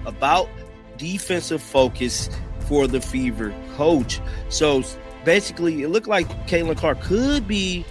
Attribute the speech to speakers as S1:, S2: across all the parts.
S1: about defensive focus for the Fever coach. So basically, it looked like Caitlin Clark could be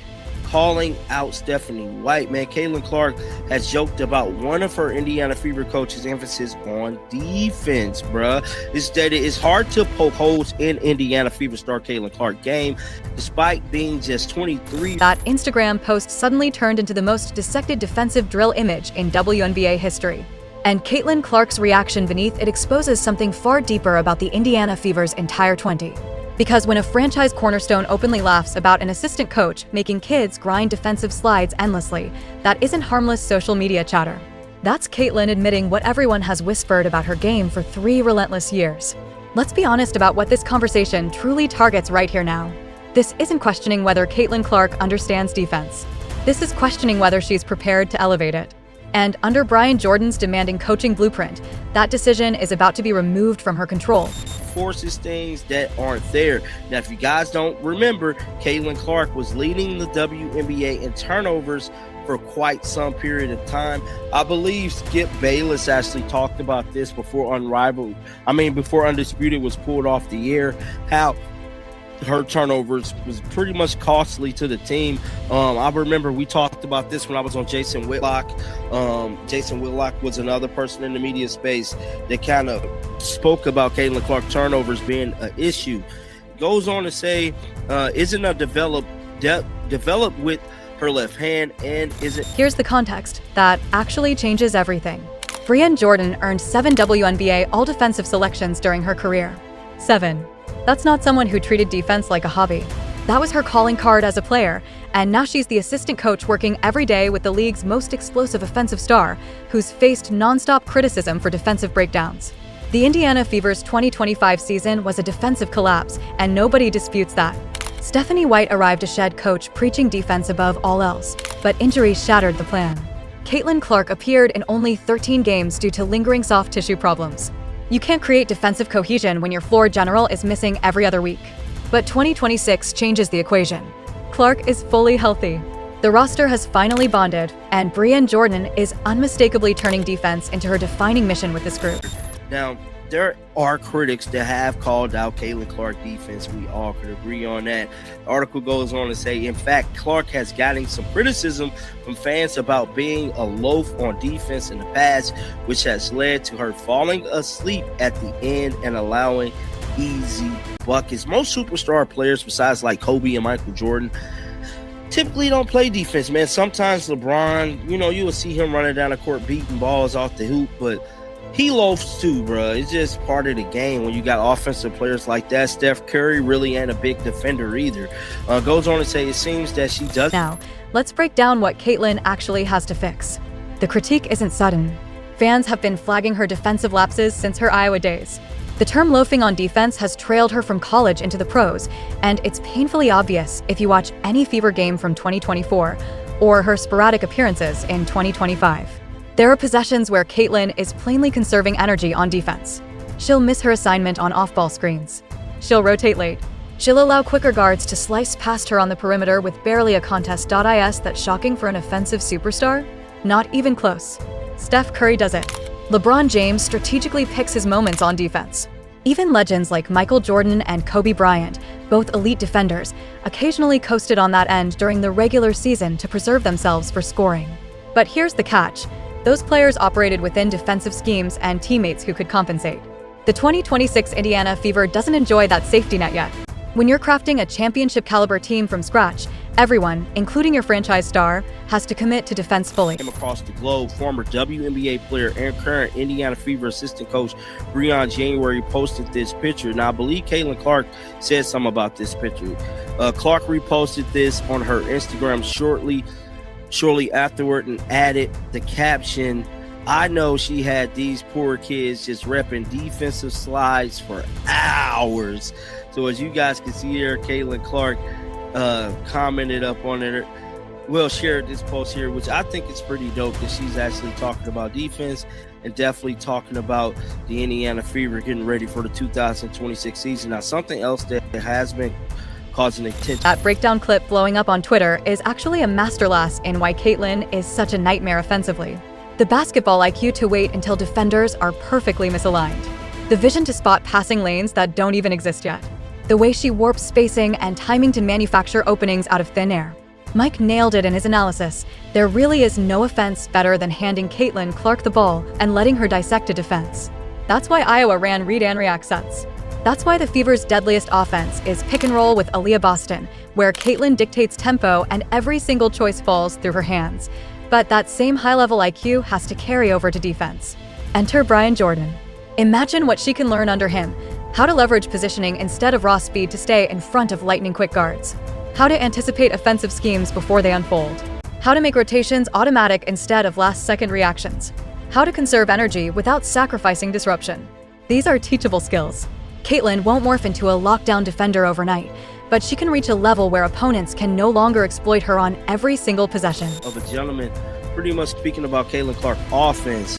S1: calling out Stephanie White. Man, Caitlin Clark has joked about one of her Indiana Fever coach's emphasis on defense, bruh. It's that it's hard to poke holes in Indiana Fever star Caitlin Clark game, despite being just 23.
S2: That Instagram post suddenly turned into the most dissected defensive drill image in WNBA history. And Caitlin Clark's reaction beneath it exposes something far deeper about the Indiana Fever's entire 20. Because when a franchise cornerstone openly laughs about an assistant coach making kids grind defensive slides endlessly, that isn't harmless social media chatter. That's Caitlin admitting what everyone has whispered about her game for 3 relentless years. Let's be honest about what this conversation truly targets right here now. This isn't questioning whether Caitlin Clark understands defense. This is questioning whether she's prepared to elevate it. And under Brian Jordan's demanding coaching blueprint, that decision is about to be removed from her control.
S1: Forces things that aren't there. Now, if you guys don't remember, Caitlin Clark was leading the WNBA in turnovers for quite some period of time. I believe Skip Bayless actually talked about this before before Undisputed was pulled off the air, how her turnovers was pretty much costly to the team. I remember we talked about this when I was on Jason Whitlock. Jason Whitlock was another person in the media space that kind of spoke about Caitlin Clark turnovers being an issue. Goes on to say, isn't a developed with her left hand and isn't.
S2: Here's the context that actually changes everything. Brianne Jordan earned 7 WNBA all-defensive selections during her career. 7. That's not someone who treated defense like a hobby. That was her calling card as a player, and now she's the assistant coach working every day with the league's most explosive offensive star, who's faced nonstop criticism for defensive breakdowns. The Indiana Fever's 2025 season was a defensive collapse, and nobody disputes that. Stephanie White arrived as head coach preaching defense above all else, but injuries shattered the plan. Caitlin Clark appeared in only 13 games due to lingering soft tissue problems. You can't create defensive cohesion when your floor general is missing every other week. But 2026 changes the equation. Clark is fully healthy. The roster has finally bonded, and Brianne Jordan is unmistakably turning defense into her defining mission with this group.
S1: Now, there are critics that have called out Caitlin Clark defense. We all could agree on that. The article goes on to say, in fact, Clark has gotten some criticism from fans about being a loaf on defense in the past, which has led to her falling asleep at the end and allowing easy buckets. Most superstar players, besides like Kobe and Michael Jordan, typically don't play defense, man. Sometimes LeBron, you will see him running down the court beating balls off the hoop, but he loafs too, bro. It's just part of the game when you got offensive players like that. Steph Curry really ain't a big defender either. Goes on to say it seems that she does.
S2: Now, let's break down what Caitlin actually has to fix. The critique isn't sudden. Fans have been flagging her defensive lapses since her Iowa days. The term loafing on defense has trailed her from college into the pros, and it's painfully obvious if you watch any Fever game from 2024 or her sporadic appearances in 2025. There are possessions where Caitlin is plainly conserving energy on defense. She'll miss her assignment on off-ball screens. She'll rotate late. She'll allow quicker guards to slice past her on the perimeter with barely a contest.is that's shocking for an offensive superstar? Not even close. Steph Curry does it. LeBron James strategically picks his moments on defense. Even legends like Michael Jordan and Kobe Bryant, both elite defenders, occasionally coasted on that end during the regular season to preserve themselves for scoring. But here's the catch. Those players operated within defensive schemes and teammates who could compensate. The 2026 Indiana Fever doesn't enjoy that safety net yet. When you're crafting a championship-caliber team from scratch, everyone, including your franchise star, has to commit to defense fully.
S1: Across the globe, former WNBA player and current Indiana Fever assistant coach Brianne January posted this picture. Now, I believe Caitlin Clark said something about this picture. Clark reposted this on her Instagram shortly afterward and added the caption, "I know she had these poor kids just repping defensive slides for hours." So as you guys can see here, Caitlin Clark commented up on it. Well, shared this post here, which I think is pretty dope that she's actually talking about defense and definitely talking about the Indiana Fever getting ready for the 2026 season. Now, something else that has been causing attention.
S2: That breakdown clip blowing up on Twitter is actually a masterclass in why Caitlin is such a nightmare offensively. The basketball IQ to wait until defenders are perfectly misaligned. The vision to spot passing lanes that don't even exist yet. The way she warps spacing and timing to manufacture openings out of thin air. Mike nailed it in his analysis. There really is no offense better than handing Caitlin Clark the ball and letting her dissect a defense. That's why Iowa ran read and react sets. That's why the Fever's deadliest offense is pick and roll with Aaliyah Boston, where Caitlin dictates tempo and every single choice falls through her hands. But that same high-level IQ has to carry over to defense. Enter Brian Jordan. Imagine what she can learn under him. How to leverage positioning instead of raw speed to stay in front of lightning-quick guards. How to anticipate offensive schemes before they unfold. How to make rotations automatic instead of last-second reactions. How to conserve energy without sacrificing disruption. These are teachable skills. Caitlin won't morph into a lockdown defender overnight, but she can reach a level where opponents can no longer exploit her on every single possession.
S1: Of a gentleman, pretty much speaking about Caitlin Clark offense.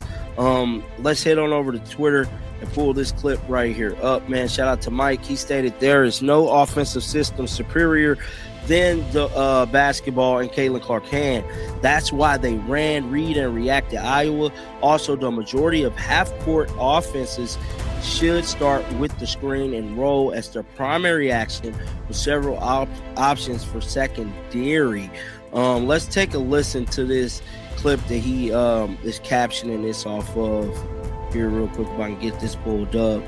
S1: Let's head on over to Twitter and pull this clip right here up, man. Shout out to Mike. He stated there is no offensive system superior than the basketball in Caitlin Clark's hand. That's why they ran, read, and react to Iowa. Also, the majority of half-court offenses should start with the screen and roll as their primary action with several options for secondary. Let's take a listen to this clip that he is captioning this off of here real quick if I can get this pulled up.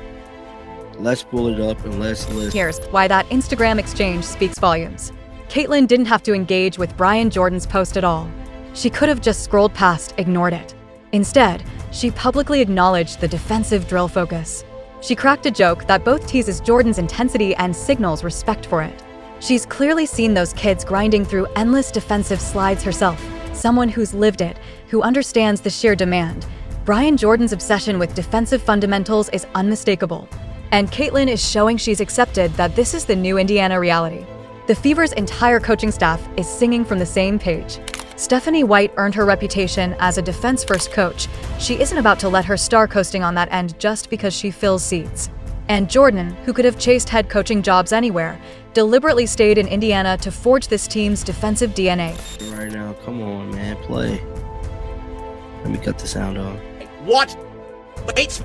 S1: Let's pull it up and let's listen.
S2: Here's why that Instagram exchange speaks volumes. Caitlin didn't have to engage with Brian Jordan's post at all. She could have just scrolled past, ignored it. Instead, she publicly acknowledged the defensive drill focus. She cracked a joke that both teases Jordan's intensity and signals respect for it. She's clearly seen those kids grinding through endless defensive slides herself, someone who's lived it, who understands the sheer demand. Brian Jordan's obsession with defensive fundamentals is unmistakable, and Caitlin is showing she's accepted that this is the new Indiana reality. The Fever's entire coaching staff is singing from the same page. Stephanie White earned her reputation as a defense-first coach. She isn't about to let her star coasting on that end just because she fills seats. And Jordan, who could have chased head coaching jobs anywhere, deliberately stayed in Indiana to forge this team's defensive DNA.
S1: Right now, come on, man, play. Let me cut the sound off.
S3: Watch. Wait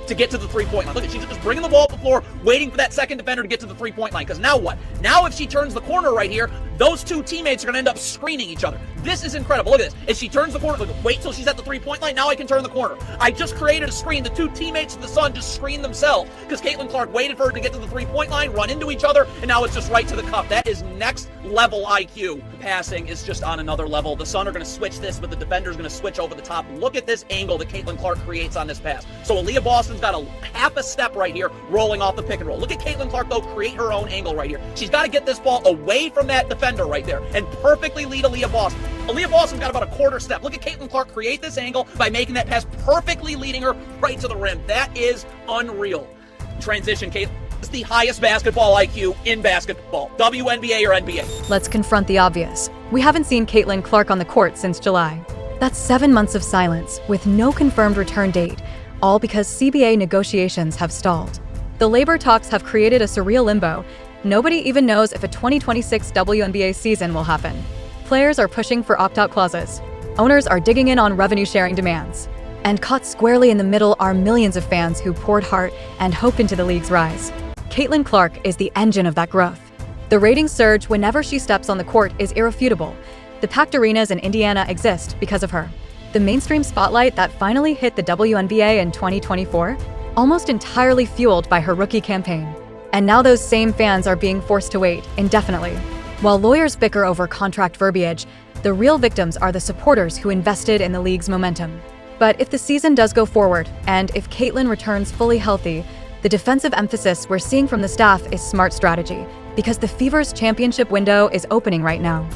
S3: to get to the three-point line. Look at, she's just bringing the ball up the floor, waiting for that second defender to get to the three-point line. Because now what? Now if she turns the corner right here, those two teammates are going to end up screening each other. This is incredible. Look at this. If she turns the corner, look, wait till she's at the three-point line. Now I can turn the corner. I just created a screen. The two teammates of the Sun just screened themselves because Caitlin Clark waited for her to get to the three-point line, run into each other, and now it's just right to the cup. That is next level IQ. Passing is just on another level. The Sun are going to switch this, but the defender's going to switch over the top. Look at this angle that Caitlin Clark creates on this pass. So Aaliyah Boston's got a half a step right here, rolling off the pick and roll. Look at Caitlin Clark, though, create her own angle right here. She's got to get this ball away from that defender right there and perfectly lead Aaliyah Boston. Aaliyah Boston's got about a quarter step. Look at Caitlin Clark create this angle by making that pass, perfectly leading her right to the rim. That is unreal. Transition, Caitlin. It's the highest basketball IQ in basketball, WNBA or NBA.
S2: Let's confront the obvious. We haven't seen Caitlin Clark on the court since July. That's 7 months of silence with no confirmed return date, all because CBA negotiations have stalled. The labor talks have created a surreal limbo. Nobody even knows if a 2026 WNBA season will happen. Players are pushing for opt-out clauses. Owners are digging in on revenue-sharing demands. And caught squarely in the middle are millions of fans who poured heart and hope into the league's rise. Caitlin Clark is the engine of that growth. The ratings surge whenever she steps on the court is irrefutable. The packed arenas in Indiana exist because of her. The mainstream spotlight that finally hit the WNBA in 2024, almost entirely fueled by her rookie campaign. And now those same fans are being forced to wait indefinitely. While lawyers bicker over contract verbiage, the real victims are the supporters who invested in the league's momentum. But if the season does go forward, and if Caitlin returns fully healthy, the defensive emphasis we're seeing from the staff is smart strategy, because the Fever's championship window is opening right now.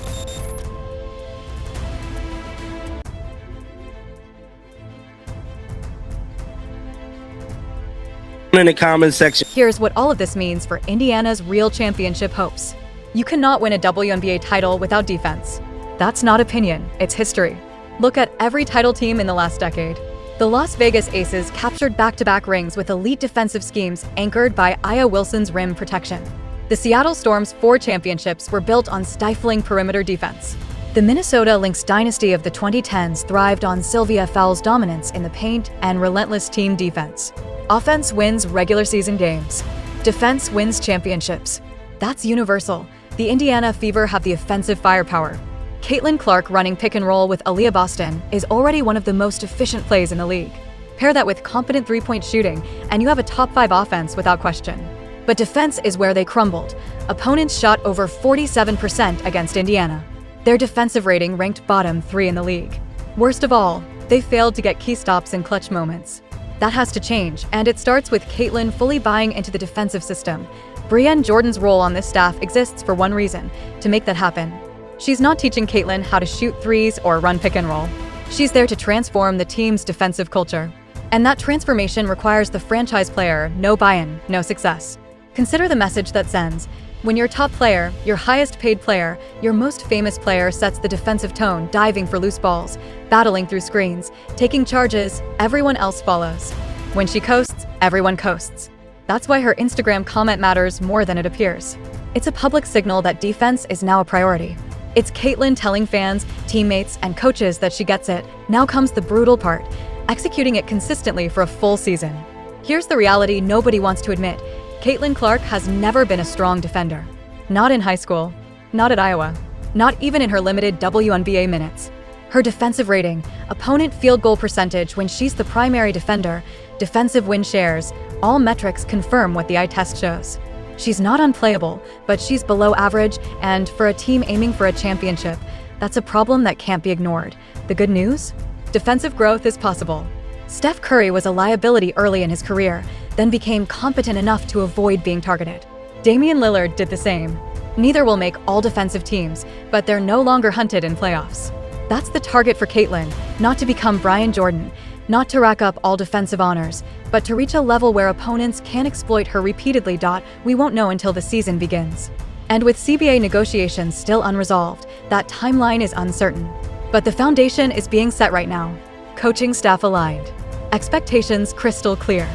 S1: In the comment section.
S2: Here's what all of this means for Indiana's real championship hopes. You cannot win a WNBA title without defense. That's not opinion, it's history. Look at every title team in the last decade. The Las Vegas Aces captured back-to-back rings with elite defensive schemes anchored by Aya Wilson's rim protection. The Seattle Storm's 4 championships were built on stifling perimeter defense. The Minnesota Lynx dynasty of the 2010s thrived on Sylvia Fowles' dominance in the paint and relentless team defense. Offense wins regular season games. Defense wins championships. That's universal. The Indiana Fever have the offensive firepower. Caitlin Clark running pick and roll with Aaliyah Boston is already one of the most efficient plays in the league. Pair that with competent three-point shooting, and you have a top-5 offense without question. But defense is where they crumbled. Opponents shot over 47% against Indiana. Their defensive rating ranked bottom 3 in the league. Worst of all, they failed to get key stops in clutch moments. That has to change, and it starts with Caitlin fully buying into the defensive system. Breanne Jordan's role on this staff exists for one reason: to make that happen. She's not teaching Caitlin how to shoot threes or run pick and roll. She's there to transform the team's defensive culture. And that transformation requires the franchise player: no buy-in, no success. Consider the message that sends. When your top player, your highest paid player, your most famous player sets the defensive tone, diving for loose balls, battling through screens, taking charges, everyone else follows. When she coasts, everyone coasts. That's why her Instagram comment matters more than it appears. It's a public signal that defense is now a priority. It's Caitlin telling fans, teammates, and coaches that she gets it. Now comes the brutal part: executing it consistently for a full season. Here's the reality nobody wants to admit. Caitlin Clark has never been a strong defender. Not in high school, not at Iowa, not even in her limited WNBA minutes. Her defensive rating, opponent field goal percentage when she's the primary defender, defensive win shares, all metrics confirm what the eye test shows. She's not unplayable, but she's below average, and for a team aiming for a championship, that's a problem that can't be ignored. The good news? Defensive growth is possible. Steph Curry was a liability early in his career, then became competent enough to avoid being targeted. Damian Lillard did the same. Neither will make all defensive teams, but they're no longer hunted in playoffs. That's the target for Caitlin: not to become Brian Jordan, not to rack up all defensive honors, but to reach a level where opponents can exploit her repeatedly. We won't know until the season begins. And with CBA negotiations still unresolved, that timeline is uncertain. But the foundation is being set right now. Coaching staff aligned. Expectations crystal clear.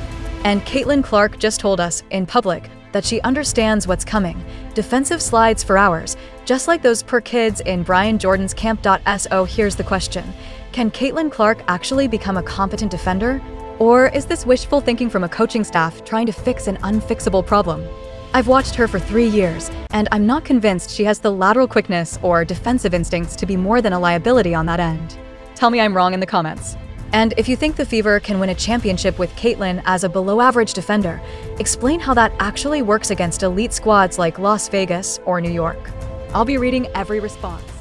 S2: And Caitlin Clark just told us, in public, that she understands what's coming. Defensive slides for hours, just like those per kids in Brian Jordan's camp.so. Here's the question: can Caitlin Clark actually become a competent defender? Or is this wishful thinking from a coaching staff trying to fix an unfixable problem? I've watched her for 3 years, and I'm not convinced she has the lateral quickness or defensive instincts to be more than a liability on that end. Tell me I'm wrong in the comments. And if you think the Fever can win a championship with Caitlin as a below-average defender, explain how that actually works against elite squads like Las Vegas or New York. I'll be reading every response.